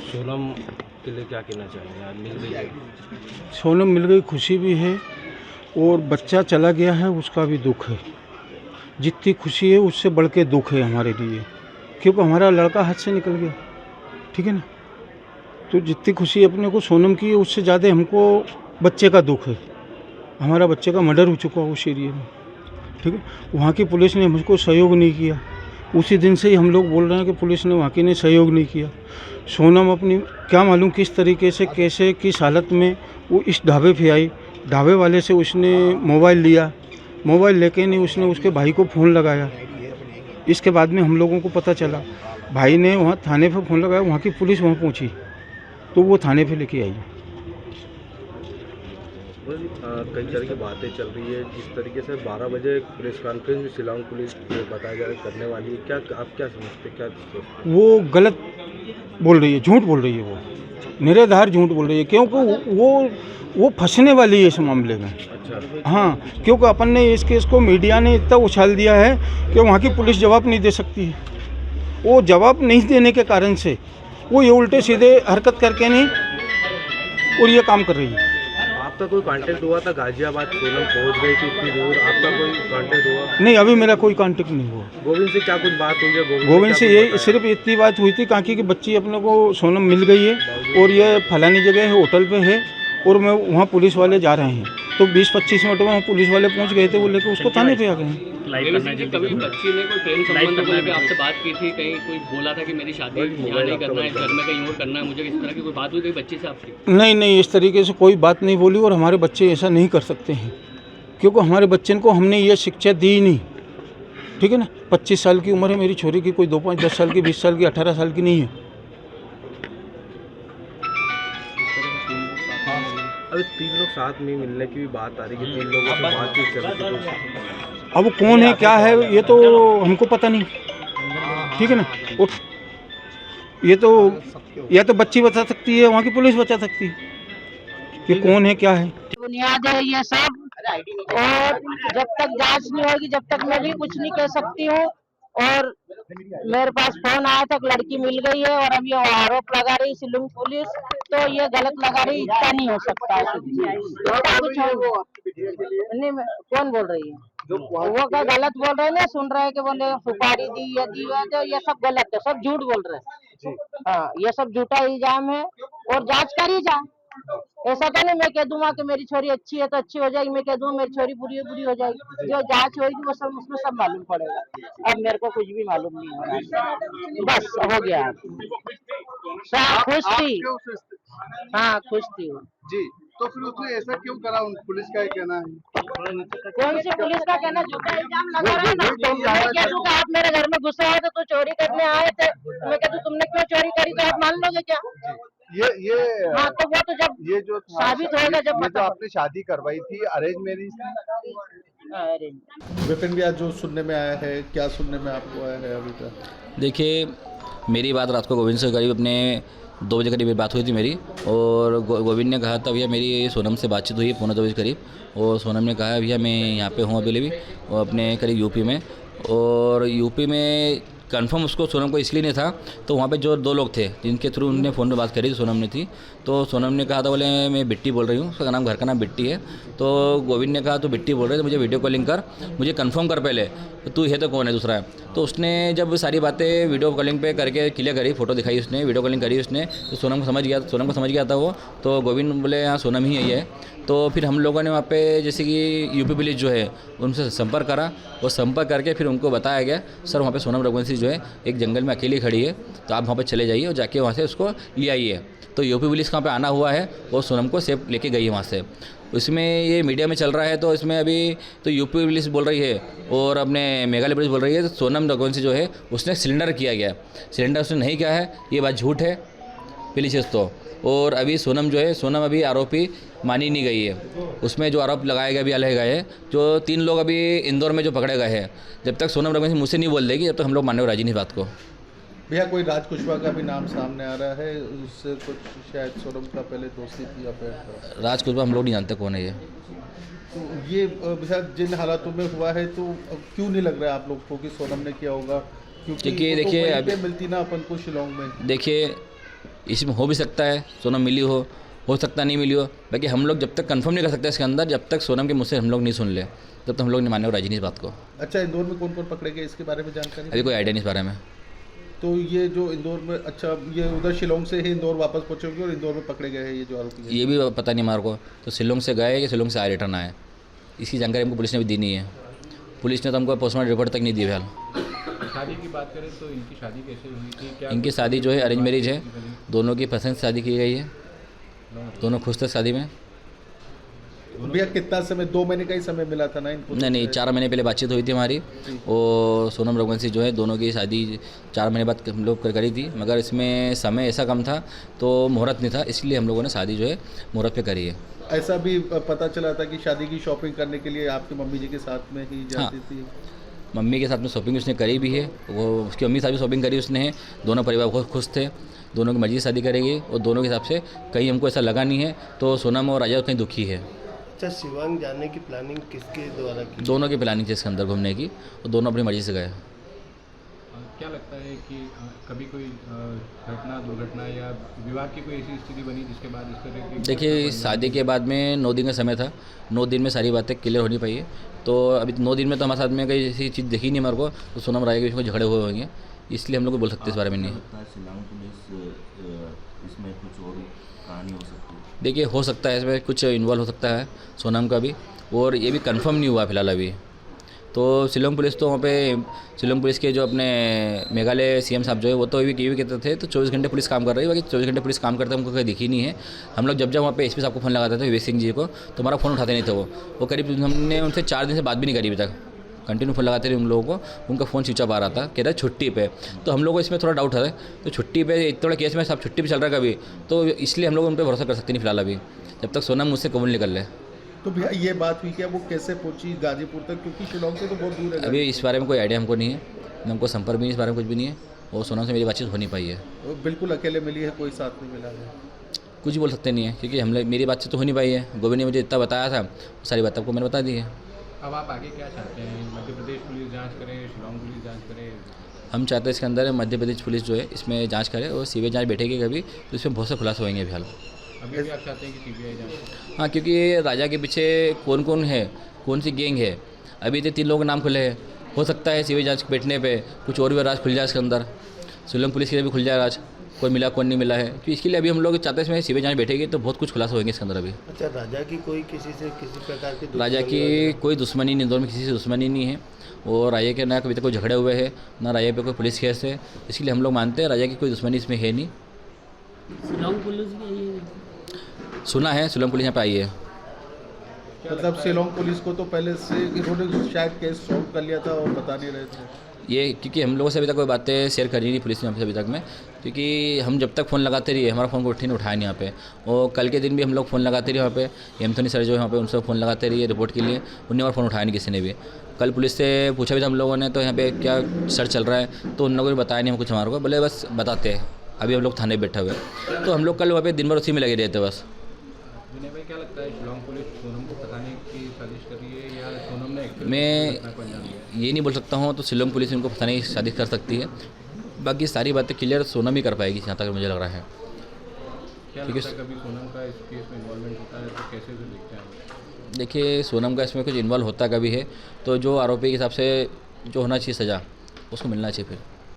सोनम के लिए क्या कहना चाहेंगे? आज मिल गई है। सोनम मिल गई, खुशी भी है और बच्चा चला गया है उसका भी दुख है। जितनी खुशी है उससे बढ़ के दुख है हमारे लिए, क्योंकि हमारा लड़का हाथ से निकल गया, ठीक है ना। तो जितनी खुशी अपने को सोनम की है उससे ज़्यादा हमको बच्चे का दुख है। हमारा बच्चे का मर्डर हो चुका है उस एरिया में, ठीक है। वहाँ की पुलिस ने मुझको सहयोग नहीं किया। उसी दिन से ही हम लोग बोल रहे हैं कि पुलिस ने वहाँ की ने सहयोग नहीं किया। सोनम अपनी क्या मालूम किस तरीके से कैसे किस हालत में वो इस ढाबे पे आई। ढाबे वाले से उसने मोबाइल लिया, मोबाइल लेके नहीं उसने उसके भाई को फ़ोन लगाया। इसके बाद में हम लोगों को पता चला, भाई ने वहाँ थाने पे फ़ोन लगाया, वहाँ की पुलिस वहाँ पहुँची तो वो थाने पे लेके आई। कई तरह की बातें चल रही है, जिस तरीके से 12 बजे प्रेस कॉन्फ्रेंस में शिलांग पुलिस बताया जा करने वाली है, क्या आप क्या समझते, क्या सोचते? वो गलत बोल रही है, झूठ बोल रही है, वो निराधार झूठ बोल रही है, क्योंकि वो फंसने वाली है इस मामले में। अच्छा। हाँ, क्योंकि अपन ने इस केस को मीडिया ने इतना उछाल दिया है कि वहाँ की पुलिस जवाब नहीं दे सकती है। वो जवाब नहीं देने के कारण से वो ये उल्टे सीधे हरकत करके नहीं और ये काम कर रही है। आपका कोई कांटेक्ट हुआ था? गाजियाबाद सोनम पहुंच गई थी इतनी दूर, आपका कोई कांटेक्ट हुआ? नहीं, अभी मेरा कोई कांटेक्ट नहीं हुआ। गोविंद से क्या कुछ बात हुई है? गोविंद से क्या ये कुछ बताया? सिर्फ इतनी बात हुई थी काकी की बच्ची अपने को सोनम मिल गई है और ये फलानी जगह है, होटल पे है और मैं वहाँ पुलिस वाले जा रहे हैं। तो 20-25 मिनट में वहाँ पुलिस वाले पहुँच गए थे, वो लेकर उसको थाने पे आ गए हैं। कभी बच्ची ने कोई प्रेम संबंध को लेकर आपसे बात की थी? कहीं कोई बोला था कि मेरी शादी यहाँ नहीं करना है, घर में कहीं और करना है मुझे, इस तरह की कोई बात हुई थी बच्ची से आपकी? नहीं, इस तरीके से कोई बात नहीं बोली और हमारे बच्चे ऐसा नहीं कर सकते हैं, क्योंकि हमारे बच्चे को हमने ये शिक्षा दी ही नहीं, ठीक है ना। 25 साल की उम्र है मेरी छोरी की, कोई 2-5-10 साल की, 20 साल की, 18 साल की नहीं है। अभी 3 लोग साथ में मिलने की भी बात आ रही है, 3 लोगों से बातचीत चल रही है। अब कौन है क्या है ये तो हमको पता नहीं, ठीक है ना। और ये तो या तो बच्ची बता सकती है, वहाँ की पुलिस बता सकती है कि कौन है क्या है। बुनियाद है ये सब, और जब तक जांच नहीं होगी जब तक मैं भी कुछ नहीं कह सकती हूँ। और मेरे पास फोन आया था कि लड़की मिल गई है और अब ये आरोप लगा रही शिलांग पुलिस, तो ये गलत लगा रही, इतना नहीं हो सकता है। कुछ नहीं, कौन बोल रही है? वो क्या गलत बोल रहे हैं ना, सुन रहे हैं कि बोले सुपारी दी या दी है, तो ये सब गलत है, सब झूठ बोल रहे हैं। हाँ, ये सब झूठा इल्जाम है और जांच करी जा। ऐसा तो नहीं मैं कह दूंगा कि मेरी छोरी अच्छी है तो अच्छी हो जाएगी, मैं कह दूंगा मेरी छोरी बुरी है बुरी हो जाएगी। जो जांच होगी वो सब उसमें सब मालूम पड़ेगा। अब मेरे को कुछ भी मालूम नहीं हो रहा, बस हो गया। खुश थी, हाँ खुश थी वो जी। तो फिर उसने ऐसा क्यों करा? उन पुलिस का ही कहना है। कौन सी पुलिस का कहना? झूठा इल्जाम लगा रहा है ना। मैं कह दूं कि आप मेरे घर में घुसे आए थे तो चोरी करने आए थे, मैं कह दूं तुमने क्यों चोरी करी, तो आप मान लोगे क्या? ये हाँ, तो वो तो जब ये जो साबित होगा, जब ये जो आपने शादी करवाई थी अरेंज मैरिज थी? अरे विपिन भी आज जो सुनने में आया है, क्या सुनने में आपको आया है अभी तक? देखिए, मेरी बात रात को गोविंद से करीब अपने 2 बजे करीब बात हुई थी मेरी, और गोविंद ने कहा था भैया मेरी सोनम से बातचीत हुई है 1:45 करीब, और सोनम ने कहा भैया मैं यहाँ पे हूँ अभी भी, और अपने करीब यूपी में। और यूपी में कंफर्म उसको सोनम को इसलिए नहीं था, तो वहाँ पे जो 2 लोग थे जिनके थ्रू उन्होंने फ़ोन पे बात करी थी, सोनम ने थी, तो सोनम ने कहा था बोले मैं बिट्टी बोल रही हूँ, उसका नाम घर का नाम बिट्टी है। तो गोविंद ने कहा तो बिट्टी बोल रहे तो मुझे वीडियो कॉलिंग कर, मुझे कंफर्म कर पहले तू है तो कौन है दूसरा है। तो उसने जब सारी बातें वीडियो कॉलिंग पे करके क्लियर करी, फोटो दिखाई उसने, वीडियो कॉलिंग करी उसने, तो सोनम को समझ गया था वो। तो गोविंद बोले हाँ सोनम ही है। तो फिर हम लोगों ने वहाँ पे जैसे कि यूपी पुलिस जो है उनसे संपर्क करा, और संपर्क करके फिर उनको बताया गया सर वहाँ पे सोनम रघुवंशी जो है एक जंगल में अकेली खड़ी है, तो आप वहाँ पे चले जाइए और जाके वहाँ से उसको ले आइए। तो यूपी पुलिस वहाँ पे आना हुआ है और सोनम को सेफ लेके गई है वहाँ से। इसमें ये मीडिया में चल रहा है, तो इसमें अभी तो यूपी पुलिस बोल रही है और अपने मेघालय पुलिस बोल रही है तो सोनम रघुवंशी जो है उसने सिलेंडर किया गया, सिलेंडर उसने नहीं किया है, ये बात झूठ है पहली चीज़ तो। और अभी सोनम जो है, सोनम अभी आरोपी मानी नहीं गई है, उसमें जो आरोप लगाए गए अभी अलग गए हैं, जो 3 लोग अभी इंदौर में जो पकड़े गए हैं, जब तक सोनम रघुवंशी मुझसे नहीं बोल देगी जब तक हम लोग मानने को राजी नहीं बात को। भैया कोई राज कुशवाहा का भी नाम सामने आ रहा है, उससे कुछ शायद सोनम का पहले दोस्ती थी या फिर? राज कुशवाहा हम लोग नहीं जानते कौन है ये। तो ये भैया जिन हालातों में हुआ है तो क्यों नहीं लग रहा है आप लोग को कि सोनम ने किया होगा? क्योंकि देखिए वो तो वहीं अभी पे मिलती ना अपन को शिलोंग में। देखिए इसमें हो भी सकता है सोनम मिली हो सकता नहीं मिली हो। बाकी हम लोग जब तक कंफर्म नहीं कर सकते इसके अंदर, जब तक सोनम के मुझसे हम लोग नहीं सुन ले तब तक हम लोग नहीं माने राजी नहीं इस बात को। अच्छा, इंदौर में कौन कौन पकड़े गए इसके बारे में जानकारी? अभी कोई आइडिया नहीं इस बारे में। तो ये जो इंदौर में, अच्छा ये उधर शिलोंग से ही इंदौर वापस पहुंचे होंगे और इंदौर में पकड़े गए हैं ये जो आरोपी हैं? ये भी पता नहीं हमारे को, तो शिलोंग से गए कि शिलोंग से आए रिटर्न आए, इसकी जानकारी हमको पुलिस ने भी दी नहीं है। पुलिस ने तो हमको पोस्टमार्टम रिपोर्ट तक नहीं दी फिलहाल। शादी की बात करें तो इनकी शादी कैसे हुई थी? क्या इनकी शादी जो है अरेंज मैरिज है, दोनों की पसंद से शादी की गई है, दोनों खुश थे शादी में। भैया कितना समय, 2 महीने का ही समय मिला था ना इनको? नहीं 4 महीने पहले बातचीत हुई थी हमारी, और सोनम रघुवंशी जो है दोनों की शादी 4 महीने बाद हम लोग करी थी, मगर इसमें समय ऐसा कम था तो मुहूर्त नहीं था, इसलिए हम लोगों ने शादी जो है मुहूर्त पे करी है। ऐसा भी पता चला था कि शादी की शॉपिंग करने के लिए आपकी मम्मी जी के साथ में ही जाती थी? मम्मी के साथ में शॉपिंग उसने करी भी है, वो उसकी मम्मी के साथ भी शॉपिंग करी उसने है, दोनों परिवार बहुत खुश थे, दोनों की मर्जी से शादी करेगी और दोनों के हिसाब से कहीं हमको ऐसा लगा नहीं है। तो सोनम और राजा कहीं दुखी है। अच्छा, शिवांग जाने की प्लानिंग किसके द्वारा की? दोनों की प्लानिंग थी इसके अंदर घूमने की, और दोनों अपनी मर्जी से गए। क्या लगता है कि कभी कोई घटना, दुर्घटना या विवाद की कोई ऐसी स्थिति बनी जिसके बाद इस तरह की? देखिए, शादी के बाद में 9 दिन का समय था, 9 दिन में सारी बातें क्लियर होनी पाई है। तो अभी 9 दिन में तो हमारे साथ में कोई ऐसी चीज़ दिखी नहीं हमारे को, तो सोनम राय के बीच में झगड़े हुए होंगे, इसलिए हम लोग बोल सकते हैं इस बारे में नहीं। शिलांग पुलिस इसमें कुछ और कहानी हो सकती है? देखिए, हो सकता है इसमें कुछ इन्वॉल्व हो सकता है सोनम का भी, और ये भी कंफर्म नहीं हुआ फिलहाल अभी। तो शिलोंग पुलिस तो वहाँ पे, शिलोंग पुलिस के जो अपने मेघालय सीएम साहब जो है वो तो ये भी कहते थे तो 24 घंटे पुलिस काम कर रही है, बाकी 24 घंटे पुलिस काम करते हमको कहीं दिखी नहीं है। हम लोग जब वहाँ पे एसपी साहब को फ़ोन लगाते थे, विवेक सिंह जी को, तो हमारा फ़ोन उठाते नहीं थे वो करीब हमने उनसे 4 दिन से बात भी नहीं करी अभी तक। कंटिन्यू फ़ोन लगाते रहे उन लोगों को, उनका फ़ोन स्विच ऑफ आ रहा था, कह रहा है छुट्टी पे। तो हम लोग को इसमें थोड़ा डाउट है, तो छुट्टी पे इतना बड़ा केस में सब छुट्टी पे चल रहा है कभी, तो इसलिए हम लोग उन पर भरोसा कर सकते नहीं फिलहाल अभी, जब तक सोनम मुझसे कबूल निकल ले। तो भैया ये बात हुई क्या, वो कैसे पहुंची गाजीपुर तक, क्योंकि शिलोंग से तो बहुत दूर है? अभी इस बारे में कोई आइडिया हमको नहीं है, हमको संपर्क भी नहीं, इस बारे में कुछ भी नहीं है, और सोनम से मेरी बातचीत हो नहीं पाई है। वो बिल्कुल अकेले मिली है, कोई साथ नहीं मिला है? कुछ बोल सकते नहीं है, क्योंकि हम मेरी बातचीत तो हो नहीं पाई है। गोविंद ने मुझे इतना बताया था, सारी बात आपको मैंने बता दी है। अब आप आगे क्या चाहते हैं? मध्य प्रदेश पुलिस जांच करे, शिलोंग पुलिस जांच करे? हम चाहते हैं इसके अंदर मध्य प्रदेश पुलिस जो है इसमें जांच करे, और सीबीआई जांच बैठेगी कभी तो इसमें बहुत से खुलासा होंगे फिलहाल। अभी भी आप चाहते हैं कि सीबीआई जांच? हाँ, क्योंकि राजा के पीछे कौन कौन है, कौन सी गैंग है, अभी तो 3 लोगों के नाम खुले हैं। हो सकता है सीबीआई जांच बैठने पे कुछ और भी राज खुल जाए इसके अंदर, शिलोंग पुलिस के भी खुल जाए राज, कोई मिला कौन नहीं मिला है। तो इसके लिए अभी हम लोग चाहते हैं इसमें सीबीआई जांच बैठेगी तो बहुत कुछ खुलासा होंगे इसके अंदर अभी। अच्छा, राजा की कोई किसी से किसी प्रकार की राजा की कोई दुश्मनी नहीं, इंदौर में किसी से दुश्मनी नहीं है, और राजा के ना कभी तक कोई झगड़े हुए हैं, ना राजा पे कोई पुलिस केस है, इसलिए हम लोग मानते हैं राजा की कोई दुश्मनी इसमें है नहीं। शिलोंग पुलिस भी सुना है शिलोंग पुलिस यहाँ पे आई है। मतलब शिलोंग पुलिस को तो पहले से इन्होंने शायद केस सॉल्व कर लिया था और बता नहीं रहे थे ये, क्योंकि हम लोगों से अभी तक कोई बातें शेयर करी नहीं पुलिस ने हमसे अभी तक में, क्योंकि हम जब तक फ़ोन लगाते रहिए हमारा फ़ोन को उठे नहीं उठाया नहीं यहाँ पे। और कल के दिन भी हम लोग फ़ोन लगाते रहे वहाँ पे, एमथोनी सर जो है वहाँ पे उनसे फ़ोन लगाते रहिए रिपोर्ट के लिए, उन्हें और फ़ोन उठाया नहीं किसी ने भी। कल पुलिस से पूछा भी था हम लोगों ने, तो यहाँ पे क्या सर्च चल रहा है, तो उन लोगों ने बताया नहीं हम कुछ हमारे को, बोले बस बताते हैं, अभी हम लोग थाने बैठे हुए। तो हम लोग कल वहाँ पे दिन भर उसी में लगे रहते बस। विनय भाई, क्या लगता है शिलोंग पुलिस सोनम को फंसाने की साजिश कर रही है या सोनम ने एक्चुअली मैं ये नहीं बोल सकता हूँ, तो शिलोंग पुलिस उनको फंसाने की साजिश कर सकती है, बाकी सारी बातें क्लियर सोनम ही कर पाएगी जहाँ तक मुझे लग रहा है। क्या लगता है कभी सोनम का इस केस में इन्वॉल्वमेंट होता है तो कैसे उसे देखते हैं? देखिए, सोनम का इसमें कुछ इन्वॉल्व होता कभी है तो जो आरोपी के हिसाब से जो होना चाहिए सज़ा उसको मिलना चाहिए फिर।